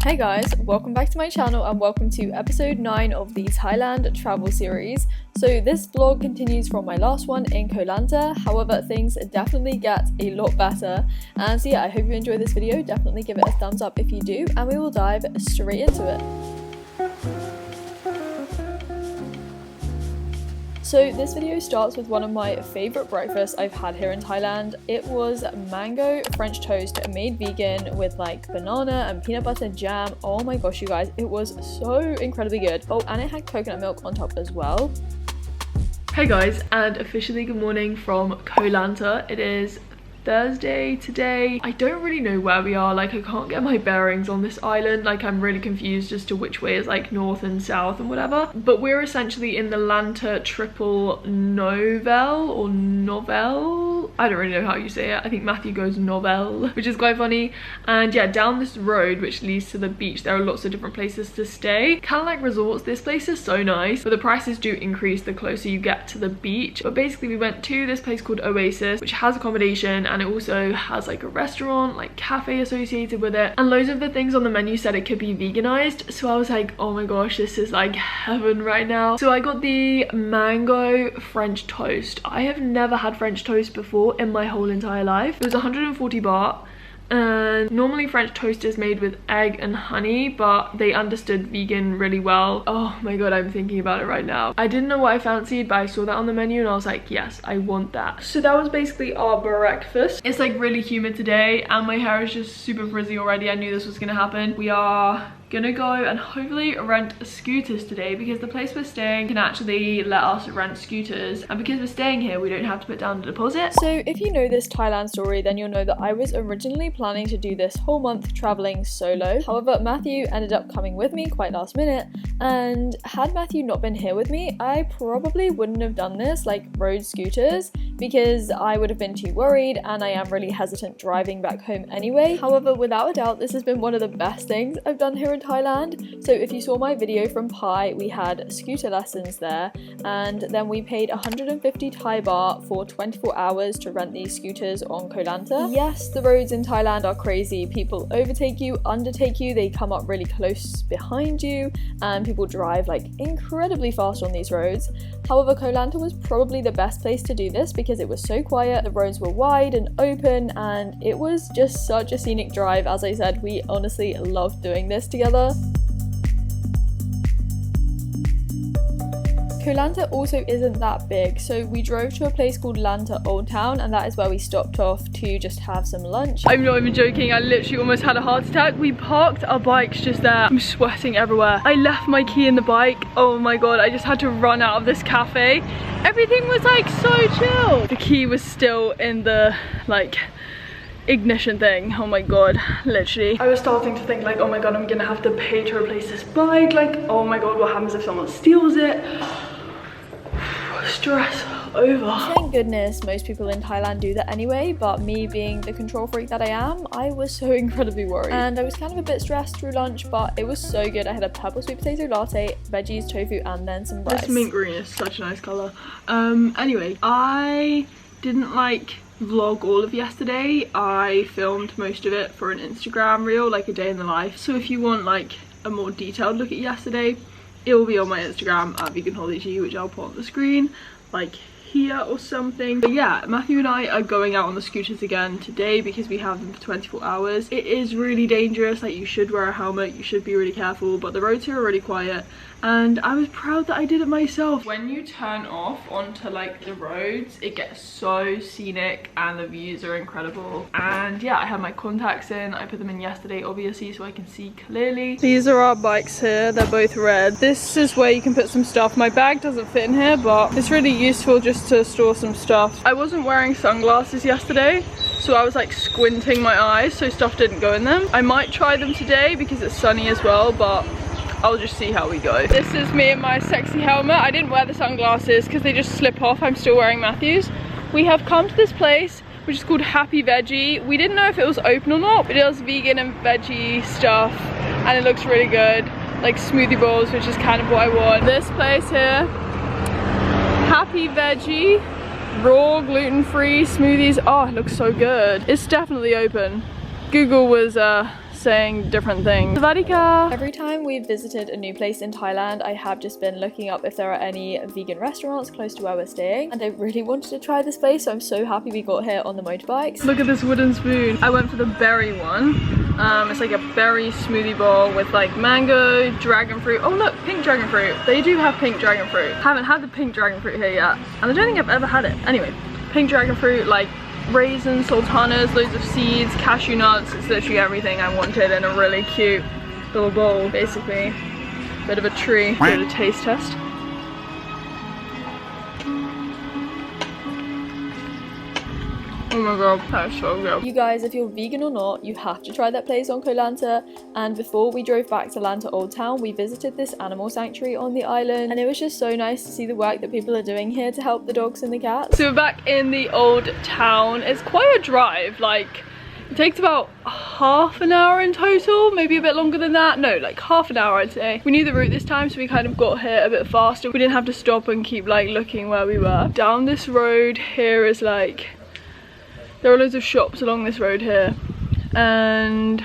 Hey guys, welcome back to my channel and welcome to episode 9 of the Thailand travel series. So this vlog continues from my last one in Koh Lanta, however things definitely get a lot better. And so yeah, I hope you enjoy this video, definitely give it a thumbs up if you do, and we will dive straight into it. So this video starts with one of my favourite breakfasts I've had here in Thailand. It was mango French toast made vegan with like banana and peanut butter jam. Oh my gosh, you guys, it was so incredibly good. Oh, and it had coconut milk on top as well. Hey guys, and officially good morning from Koh Lanta. It is Thursday today. I don't really know where we are, like I can't get my bearings on this island, like I'm really confused as to which way is like north and south and whatever, but we're essentially in the Lanta triple novel, I don't really know how you say it. I think Matthew goes novel, which is quite funny. And yeah, down this road which leads to the beach there are lots of different places to stay, kind of like resorts. This place is so nice, but the prices do increase the closer you get to the beach. But basically we went to this place called Oasis, which has accommodation and it also has like a restaurant, like cafe associated with it, and loads of the things on the menu said it could be veganized. So I was like, oh my gosh, this is like heaven right now. So I got the mango French toast. I have never had French toast before in my whole entire life. It was 140 baht. And normally French toast is made with egg and honey, but they understood vegan really well. Oh my god, I'm thinking about it right now. I didn't know what I fancied, but I saw that on the menu and I was like, yes, I want that. So that was basically our breakfast. It's like really humid today and my hair is just super frizzy already. I knew this was gonna happen. We are gonna go and hopefully rent scooters today because the place we're staying can actually let us rent scooters, and because we're staying here we don't have to put down a deposit. So if you know this Thailand story, then you'll know that I was originally planning to do this whole month traveling solo. However, Matthew ended up coming with me quite last minute, and had Matthew not been here with me I probably wouldn't have done this, like road scooters, because I would have been too worried and I am really hesitant driving back home anyway. However, without a doubt this has been one of the best things I've done here in Thailand. So if you saw my video from Pai, we had scooter lessons there, and then we paid 150 Thai baht for 24 hours to rent these scooters on Koh Lanta. Yes, the roads in Thailand are crazy. People overtake you, undertake you, they come up really close behind you, and people drive like incredibly fast on these roads. However, Koh Lanta was probably the best place to do this because it was so quiet, the roads were wide and open, and it was just such a scenic drive. As I said, we honestly loved doing this together. Koh Lanta also isn't that big, so we drove to a place called Lanta Old Town, and that is where we stopped off to just have some lunch. I'm not even joking, I literally almost had a heart attack. We parked our bikes just there. I'm sweating everywhere. I left my key in the bike. Oh my god, I just had to run out of this cafe. Everything was like so chill. The key was still in the like ignition thing. Oh my god, literally. I was starting to think like, oh my god, I'm gonna have to pay to replace this bike. Like, oh my god, what happens if someone steals it? Stress over. Thank goodness most people in Thailand do that anyway, but me being the control freak that I am, I was so incredibly worried. And I was kind of a bit stressed through lunch, but it was so good. I had a purple sweet potato latte, veggies, tofu, and then some rice. This mint green is such a nice colour. Anyway, I didn't like vlog all of yesterday. I filmed most of it for an Instagram reel, like a day in the life. So if you want like a more detailed look at yesterday, it will be on my Instagram at veganholiday, which I'll put on the screen like here or something. But yeah, Matthew and I are going out on the scooters again today because we have them for 24 hours. It is really dangerous, like you should wear a helmet, you should be really careful, but the roads here are really quiet and I was proud that I did it myself. When you turn off onto like the roads, it gets so scenic and the views are incredible. And yeah, I had my contacts in. I put them in yesterday obviously so I can see clearly. These are our bikes here, they're both red. This is where you can put some stuff. My bag doesn't fit in here, but it's really useful just to store some stuff. I wasn't wearing sunglasses yesterday, so I was like squinting my eyes so stuff didn't go in them. I might try them today because it's sunny as well, but I'll just see how we go. This is me in my sexy helmet. I didn't wear the sunglasses because they just slip off. I'm still wearing Matthew's. We have come to this place which is called Happy Veggie. We didn't know if it was open or not, but it does vegan and veggie stuff and it looks really good. Like smoothie bowls, which is kind of what I want. This place here, Happy Veggie, raw gluten-free smoothies. Oh, it looks so good. It's definitely open. Google was saying different things. Savadika! Every time we've visited a new place in Thailand, I have just been looking up if there are any vegan restaurants close to where we're staying, and I really wanted to try this place, so I'm so happy we got here on the motorbikes. Look at this wooden spoon. I went for the berry one. It's like a berry smoothie bowl with like mango, dragon fruit. Oh look, pink dragon fruit. They do have pink dragon fruit. Haven't had the pink dragon fruit here yet, and I don't think I've ever had it. Anyway, pink dragon fruit, like raisins, sultanas, loads of seeds, cashew nuts. It's literally everything I wanted in a really cute little bowl, basically. Bit of a tree. Bit of a taste test. Oh my god, that's so good. You guys, if you're vegan or not, you have to try that place on Koh Lanta. And before we drove back to Lanta Old Town, we visited this animal sanctuary on the island, and it was just so nice to see the work that people are doing here to help the dogs and the cats. So we're back in the old town. It's quite a drive, like it takes about half an hour in total, maybe a bit longer than that. No, like half an hour I'd say. We knew the route this time, so we kind of got here a bit faster. We didn't have to stop and keep like looking where we were. Down this road here is like, there are loads of shops along this road here, and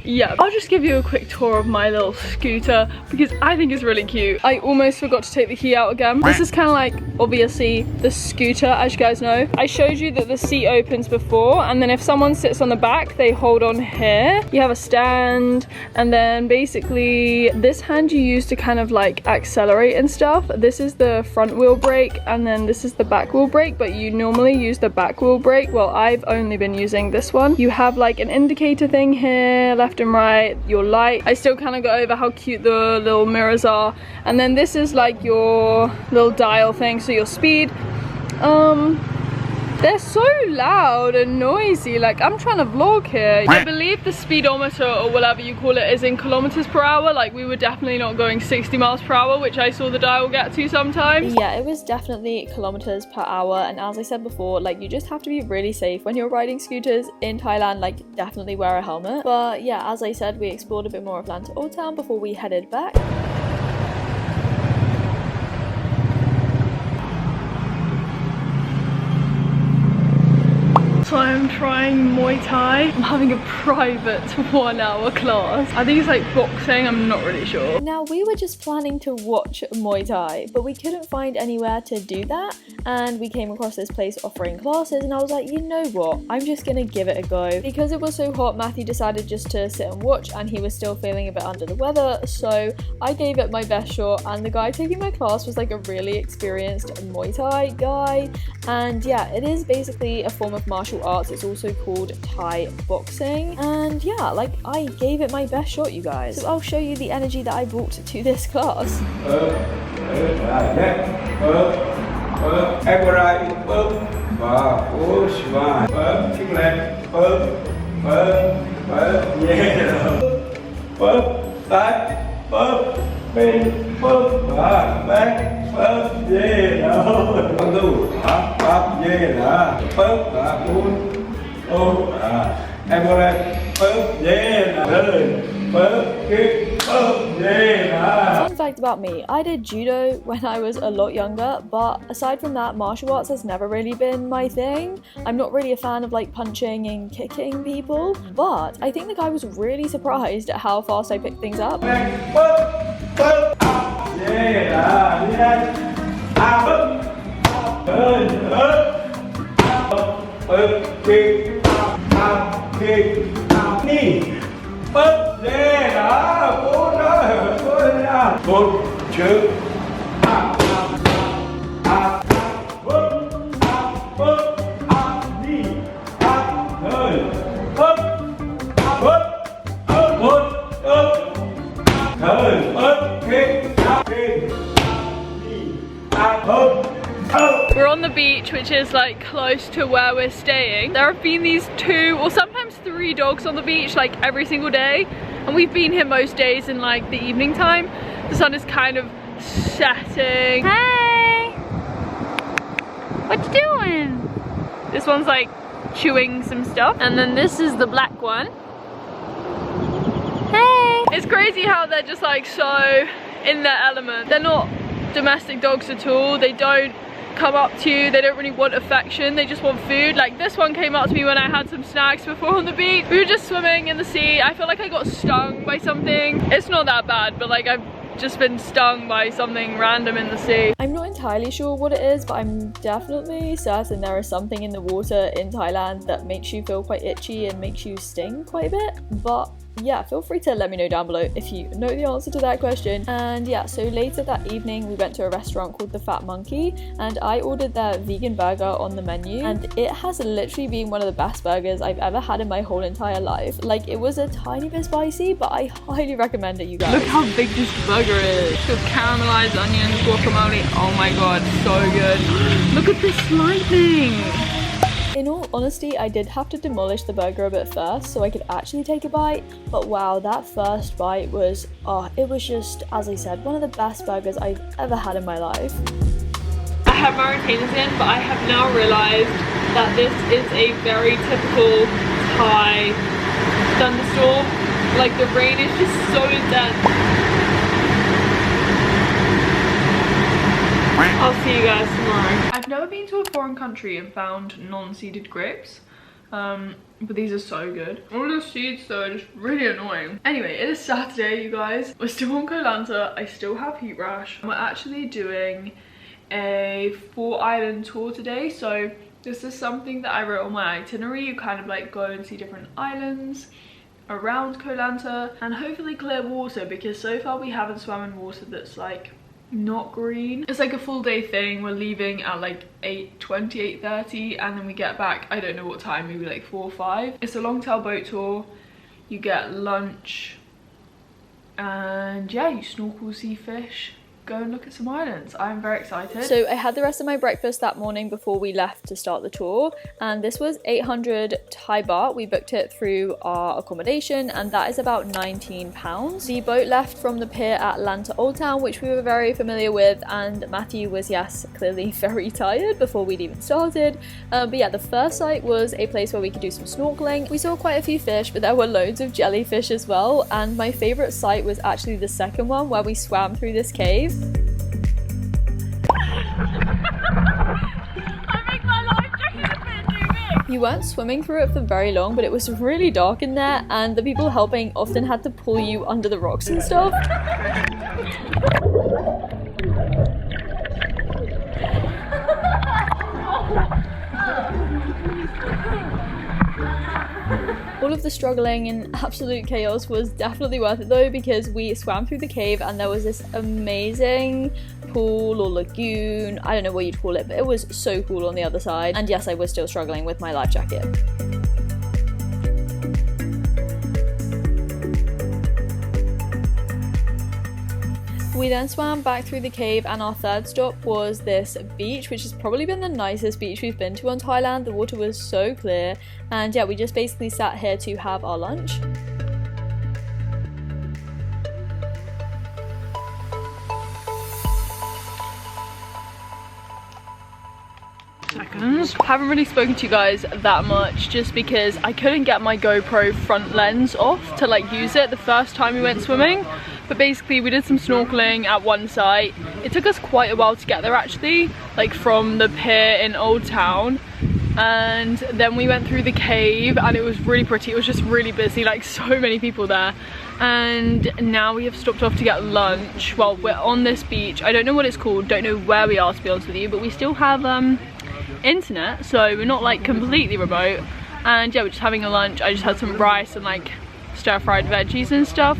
yeah, I'll just give you a quick tour of my little scooter because I think it's really cute. I almost forgot to take the key out again. This is kind of like obviously the scooter, as you guys know. I showed you that the seat opens before, and then if someone sits on the back, they hold on here. You have a stand, and then basically this hand you use to kind of like accelerate and stuff. This is the front wheel brake, and then this is the back wheel brake, but you normally use the back wheel brake. Well, I've only been using this one. You have like an indicator thing here, left and right, your light. I still kind of go over how cute the little mirrors are, and then this is like your little dial thing, so your speed. They're so loud and noisy, like I'm trying to vlog here. I believe the speedometer or whatever you call it is in kilometers per hour. Like we were definitely not going 60 miles per hour, which I saw the dial get to sometimes. Yeah, it was definitely kilometers per hour, and as I said before, like you just have to be really safe when you're riding scooters in Thailand. Like definitely wear a helmet. But yeah, as I said, we explored a bit more of Lanta Old Town before we headed back. So I'm trying Muay Thai. I'm having a private 1 hour class. I think it's like boxing, I'm not really sure. Now we were just planning to watch Muay Thai, but we couldn't find anywhere to do that, and we came across this place offering classes, and I was like, you know what, I'm just gonna give it a go. Because it was so hot, Matthew decided just to sit and watch, and he was still feeling a bit under the weather, so I gave it my best shot, and the guy taking my class was like a really experienced Muay Thai guy. And yeah, it is basically a form of martial arts. It's also called Thai boxing, and yeah, like I gave it my best shot, you guys. So I'll show you the energy that I brought to this class. Fun fact about me, I did judo when I was a lot younger, but aside from that, martial arts has never really been my thing. I'm not really a fan of like punching and kicking people, but I think the guy was really surprised at how fast I picked things up. We're on the beach, which is like close to where we're staying. There have been these 2 or sometimes 3 dogs on the beach like every single day, and we've been here most days in like the evening time. The sun is kind of setting. Hey! What you doing? This one's like chewing some stuff, and then this is the black one. Hey! It's crazy how they're just like so in their element. They're not domestic dogs at all. They don't come up to you, they don't really want affection, they just want food. Like this one came up to me when I had some snacks before on the beach. We were just swimming in the sea. I feel like I got stung by something. It's not that bad, but like I've just been stung by something random in the sea. I'm not entirely sure what it is, but I'm definitely certain there is something in the water in Thailand that makes you feel quite itchy and makes you sting quite a bit. But yeah, feel free to let me know down below if you know the answer to that question. And yeah, so later that evening we went to a restaurant called the Fat Monkey, and I ordered their vegan burger on the menu, and it has literally been one of the best burgers I've ever had in my whole entire life. Like, it was a tiny bit spicy, but I highly recommend it, you guys. Look how big this burger is. With caramelized onions, guacamole. Oh my god, so good. Look at this lightning. In all honesty, I did have to demolish the burger a bit first so I could actually take a bite, but wow, that first bite was, it was just, as I said, one of the best burgers I've ever had in my life. I have my retainers in, but I have now realised that this is a very typical Thai thunderstorm. Like, the rain is just so intense. I'll see you guys tomorrow. I've never been to a foreign country and found non-seeded grapes, but these are so good. All the seeds though are just really annoying. Anyway, it is Saturday, you guys. We're still on Koh Lanta. I still have heat rash. We're actually doing a 4-island tour today, so this is something that I wrote on my itinerary. You kind of like go and see different islands around Koh Lanta and hopefully clear water, because so far we haven't swum in water that's like not green. It's like a full day thing. We're leaving at like 8:20, 8:30, and then we get back, I don't know what time, maybe like 4 or 5. It's a long tail boat tour. You get lunch and yeah, you snorkel, see fish, go and look at some islands. I'm very excited. So I had the rest of my breakfast that morning before we left to start the tour, and this was 800 Thai baht. We booked it through our accommodation, and that is about £19. The boat left from the pier at Lanta Old Town, which we were very familiar with, and Matthew was, yes, clearly very tired before we'd even started. But yeah, the first site was a place where we could do some snorkeling. We saw quite a few fish, but there were loads of jellyfish as well, and my favourite site was actually the second one, where we swam through this cave. You weren't swimming through it for very long, but it was really dark in there, and the people helping often had to pull you under the rocks and stuff. All of the struggling and absolute chaos was definitely worth it though, because we swam through the cave and there was this amazing pool or lagoon, I don't know what you'd call it, but it was so cool on the other side. And yes, I was still struggling with my life jacket. We then swam back through the cave, and our third stop was this beach, which has probably been the nicest beach we've been to on Thailand. The water was so clear, and yeah, we just basically sat here to have our lunch. Haven't really spoken to you guys that much just because I couldn't get my GoPro front lens off to like use it the first time we went swimming. But basically we did some snorkeling at one site. It took us quite a while to get there actually, like from the pier in Old Town. And then we went through the cave and it was really pretty. It was just really busy, like so many people there. And now we have stopped off to get lunch. Well, we're on this beach. I don't know what it's called, don't know where we are to be honest with you, but we still have internet, so we're not like completely remote. And yeah, we're just having a lunch. I just had some rice and like stir-fried veggies and stuff,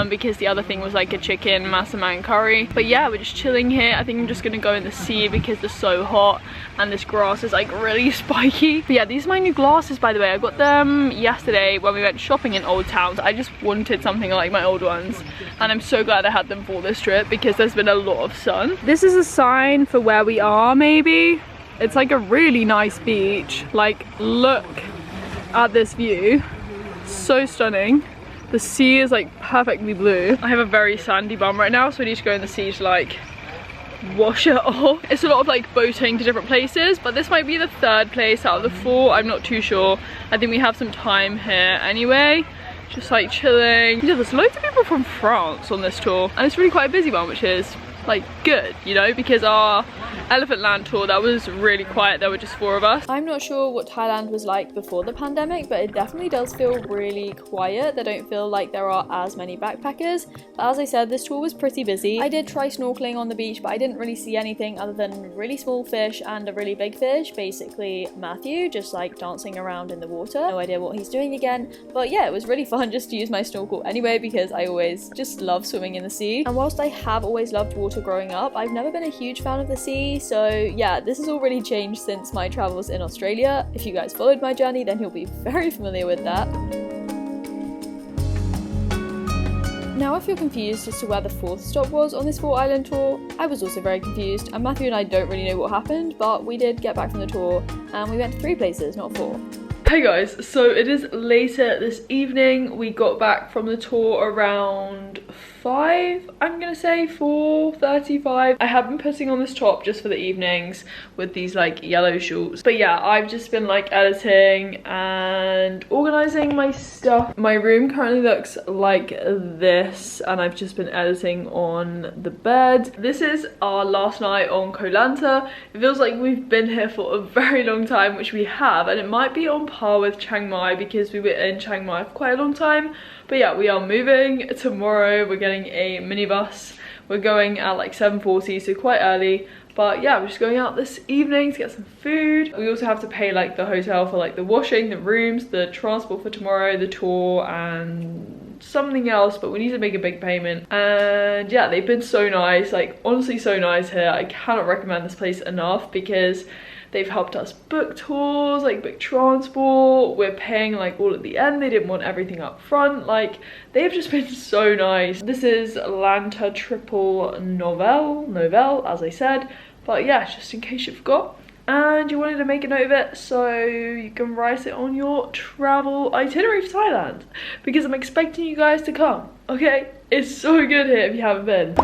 because the other thing was like a chicken massaman curry. But yeah, we're just chilling here. I think I'm just gonna go in the sea because it's so hot and this grass is like really spiky. But yeah, these are my new glasses, by the way. I got them yesterday when we went shopping in Old Town. I just wanted something like my old ones, and I'm so glad I had them for this trip because there's been a lot of sun. This is a sign for where we are, maybe. It's like a really nice beach. Like, look at this view. So stunning. The sea is like perfectly blue. I have a very sandy bum right now, so I need to go in the sea to like wash it off. It's a lot of like boating to different places, but this might be the third place out of the 4. I'm not too sure. I think we have some time here anyway. Just like chilling. Yeah, there's loads of people from France on this tour, and it's really quite a busy one, which is like good, you know, because our Elephant Land tour, that was really quiet. There were just 4 of us. I'm not sure what Thailand was like before the pandemic, but it definitely does feel really quiet. They don't feel like there are as many backpackers, but as I said, this tour was pretty busy. I did try snorkeling on the beach, but I didn't really see anything other than really small fish and a really big fish, basically Matthew just like dancing around in the water. No idea what he's doing again, but yeah, it was really fun just to use my snorkel anyway, because I always just love swimming in the sea. And whilst I have always loved water growing up, I've never been a huge fan of the sea. So yeah, this has already changed since my travels in Australia. If you guys followed my journey, then you'll be very familiar with that. Now if you're confused as to where the 4th stop was on this 4-island tour, I was also very confused, and Matthew and I don't really know what happened, but we did get back from the tour and we went to 3 places, not 4. Hey guys, so it is later this evening. We got back from the tour around 5, I'm gonna say 4:35. I have been putting on this top just for the evenings with these like yellow shorts. But yeah, I've just been like editing and organizing my stuff. My room currently looks like this, and I've just been editing on the bed. This is our last night on Koh Lanta. It feels like we've been here for a very long time, which we have, and it might be on par with Chiang Mai because we were in Chiang Mai for quite a long time. But yeah, we are moving tomorrow. We're getting a minibus. We're going at like 7:40, so quite early. But yeah, we're just going out this evening to get some food. We also have to pay like the hotel for like the washing, the rooms, the transport for tomorrow, the tour, and something else, but we need to make a big payment. And yeah, they've been so nice, like honestly so nice here. I cannot recommend this place enough because they've helped us book tours, like book transport. We're paying like all at the end. They didn't want everything up front. Like, they've just been so nice. This is Lanta Triple Novel, as I said. But yeah, just in case you forgot and you wanted to make a note of it so you can write it on your travel itinerary for Thailand, because I'm expecting you guys to come, okay? It's so good here if you haven't been.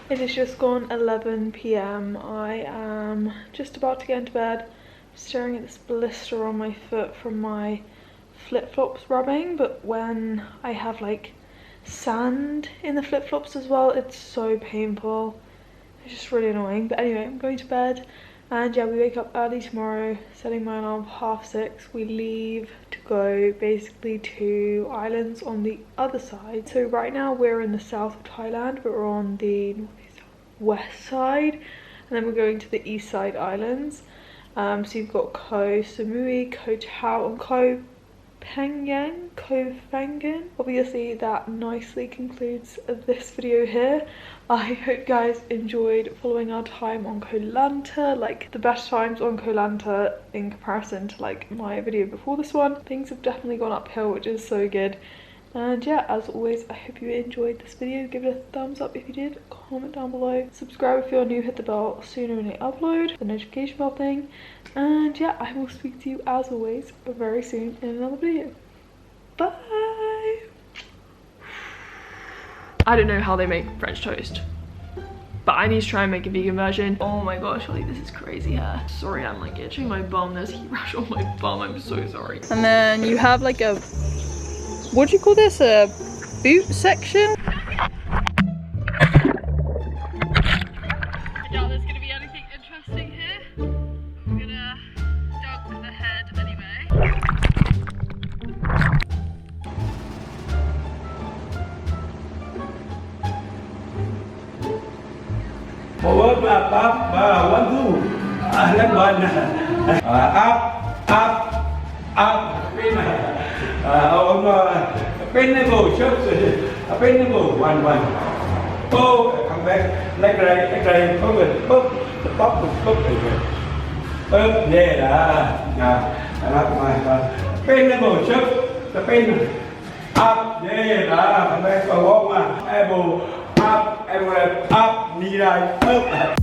It is just gone 11 p.m. I am just about to get into bed, staring at this blister on my foot from my flip-flops rubbing, but when I have like sand in the flip-flops as well, it's so painful. It's just really annoying. But anyway, I'm going to bed, and yeah, we wake up early tomorrow, setting my alarm for 6:30. We leave to go basically to islands on the other side. So right now we're in the south of Thailand, but we're on the west side, and then we're going to the east side islands. So you've got Koh Samui, Koh Tao, and Koh Phangan. Obviously that nicely concludes this video here. I hope you guys enjoyed following our time on Koh Lanta, like the best times on Koh Lanta in comparison to like my video before this one. Things have definitely gone uphill, which is so good. And yeah, as always, I hope you enjoyed this video. Give it a thumbs up if you did, comment down below, subscribe if you're new, hit the bell sooner when I upload, the notification bell thing. And yeah, I will speak to you as always very soon in another video. Bye! I don't know how they make French toast, but I need to try and make a vegan version. Oh my gosh, like this is crazy hair. Sorry, I'm like itching my bum. There's heat rash on my bum. I'm so sorry. And then you have like a, what do you call this? A boot section? I doubt there's gonna be anything interesting here. I'm gonna dunk the head anyway. Forward up, 1, 2, left one, up, pin, pinnable, pinnable, 1, 1. Oh, come back, leg right, forward, boop, yeah, left my, pinnable, the pin, up, yeah, come back, walk, elbow, up, knee right, up.